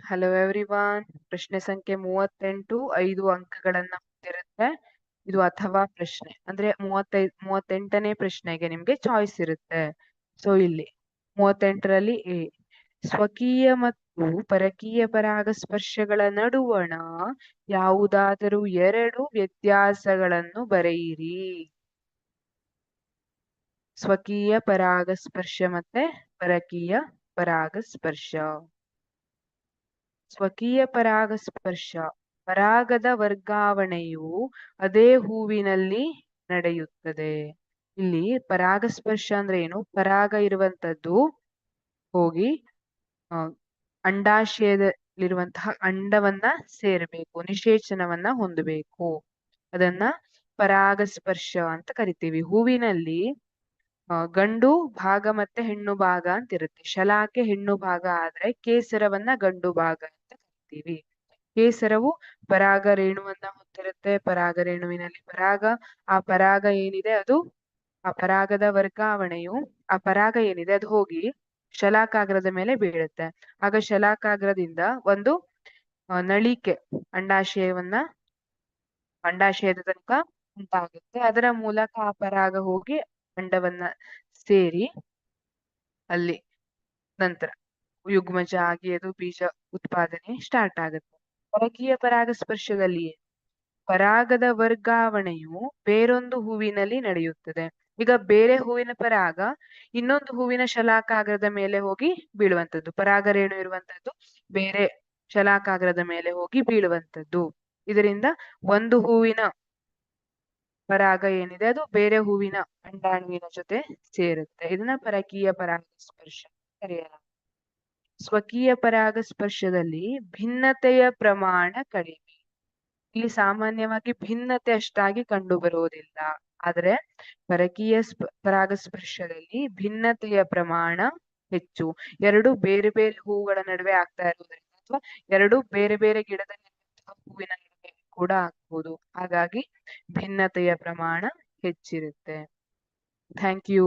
Hello everyone. ಪ್ರಶ್ನೆ ಸಂಖ್ಯೆ 38 5 ಅಂಕಗಳನ್ನ ಹೊಂದಿರುತ್ತೆ. ಇದು ಅಥವಾ ಪ್ರಶ್ನೆ ಅಂದ್ರೆ 38ನೇ ಪ್ರಶ್ನೆಗೆ ನಿಮ್ಗೆ ಚಾಯ್ಸ್ ಇರುತ್ತೆ. ಸೊ ಇಲ್ಲಿ 38ರಲ್ಲಿ ಎ, ಸ್ವಕೀಯ ಮತ್ತು ಪರಕೀಯ ಪರಾಗಸ್ಪರ್ಶಗಳ ನಡುವಣ ಯಾವುದಾದರೂ ಎರಡು ವ್ಯತ್ಯಾಸಗಳನ್ನು ಬರೆಯಿರಿ. ಸ್ವಕೀಯ ಪರಾಗಸ್ಪರ್ಶ ಮತ್ತೆ ಪರಕೀಯ ಪರಾಗಸ್ಪರ್ಶ. ಸ್ವಕೀಯ ಪರಾಗಸ್ಪರ್ಶ, ಪರಾಗದ ವರ್ಗಾವಣೆಯು ಅದೇ ಹೂವಿನಲ್ಲಿ ನಡೆಯುತ್ತದೆ. ಇಲ್ಲಿ ಪರಾಗಸ್ಪರ್ಶ ಅಂದ್ರೆ ಏನು? ಪರಾಗ ಇರುವಂತದ್ದು ಹೋಗಿ ಅಂಡಾಶಯದಲ್ಲಿರುವಂತಹ ಅಂಡವನ್ನ ಸೇರಬೇಕು, ನಿಷೇಚನವನ್ನ ಹೊಂದಬೇಕು. ಅದನ್ನ ಪರಾಗಸ್ಪರ್ಶ ಅಂತ ಕರಿತೀವಿ. ಹೂವಿನಲ್ಲಿ ಗಂಡು ಭಾಗ ಮತ್ತೆ ಹೆಣ್ಣು ಭಾಗ ಅಂತ ಇರುತ್ತೆ. ಶಲಾಕೆ ಹೆಣ್ಣು ಭಾಗ ಆದ್ರೆ ಕೇಸರವನ್ನ ಗಂಡು ಭಾಗ ಅಂತ ಕರಿತೀವಿ. ಕೇಸರವು ಪರಾಗ ರೇಣುವನ್ನ ಹೊಂದಿರುತ್ತೆ. ಪರಾಗ ರೇಣುವಿನಲ್ಲಿ ಪರಾಗ, ಆ ಪರಾಗ ಏನಿದೆ ಅದು, ಆ ಪರಾಗದ ವರ್ಗಾವಣೆಯು, ಆ ಪರಾಗ ಏನಿದೆ ಅದು ಹೋಗಿ ಶಲಾಕಾಗ್ರದ ಮೇಲೆ ಬೀಳುತ್ತೆ. ಆಗ ಶಲಾಕಾಗ್ರದಿಂದ ಒಂದು ನಳಿಕೆ ಅಂಡಾಶಯದ ತನಕ ಉಂಟಾಗುತ್ತೆ. ಅದರ ಮೂಲಕ ಆ ಪರಾಗ ಹೋಗಿ ಅಂಡವನ್ನ ಸೇರಿ ಅಲ್ಲಿ ನಂತರ ಯುಗ್ಮಜ ಆಗಿ ಅದು ಬೀಜ ಉತ್ಪಾದನೆ ಸ್ಟಾರ್ಟ್ ಆಗುತ್ತೆ. ಪರಕೀಯ ಪರಾಗಸ್ಪರ್ಶದಲ್ಲಿ ಪರಾಗದ ವರ್ಗಾವಣೆಯು ಬೇರೊಂದು ಹೂವಿನಲ್ಲಿ ನಡೆಯುತ್ತದೆ. ಈಗ ಬೇರೆ ಹೂವಿನ ಪರಾಗ ಇನ್ನೊಂದು ಹೂವಿನ ಶಲಾಕಾಗ್ರದ ಮೇಲೆ ಹೋಗಿ ಬೀಳುವಂತದ್ದು. ಪರಾಗ ರೇಣು ಇರುವಂತದ್ದು ಬೇರೆ ಶಲಾಕಾಗ್ರದ ಮೇಲೆ ಹೋಗಿ ಬೀಳುವಂತದ್ದು. ಇದರಿಂದ ಒಂದು ಹೂವಿನ ಪರಾಗ ಏನಿದೆ ಅದು ಬೇರೆ ಹೂವಿನ ಅಂಡಾಣುವಿನ ಜೊತೆ ಸೇರುತ್ತೆ. ಇದನ್ನ ಪರಕೀಯ ಪರಾಗಸ್ಪರ್ಶ ಕರೆಯಲಾಗುತ್ತೆ. ಸ್ವಕೀಯ ಪರಾಗಸ್ಪರ್ಶದಲ್ಲಿ ಭಿನ್ನತೆಯ ಪ್ರಮಾಣ ಕಡಿಮೆ. ಇಲ್ಲಿ ಸಾಮಾನ್ಯವಾಗಿ ಭಿನ್ನತೆ ಅಷ್ಟಾಗಿ ಕಂಡು ಬರುವುದಿಲ್ಲ. ಆದ್ರೆ ಪರಕೀಯ ಪರಾಗಸ್ಪರ್ಶದಲ್ಲಿ ಭಿನ್ನತೆಯ ಪ್ರಮಾಣ ಹೆಚ್ಚು. ಎರಡು ಬೇರೆ ಬೇರೆ ಹೂಗಳ ನಡುವೆ ಆಗ್ತಾ ಇರುವುದರಿಂದ ಅಥವಾ ಎರಡು ಬೇರೆ ಬೇರೆ ಗಿಡದಲ್ಲಿ ಹೂವಿನ ನಡುವೆ ಕೂಡ ಆಗ್ಬಹುದು. ಹಾಗಾಗಿ ಭಿನ್ನತೆಯ ಪ್ರಮಾಣ ಹೆಚ್ಚಿರುತ್ತೆ. Thank you.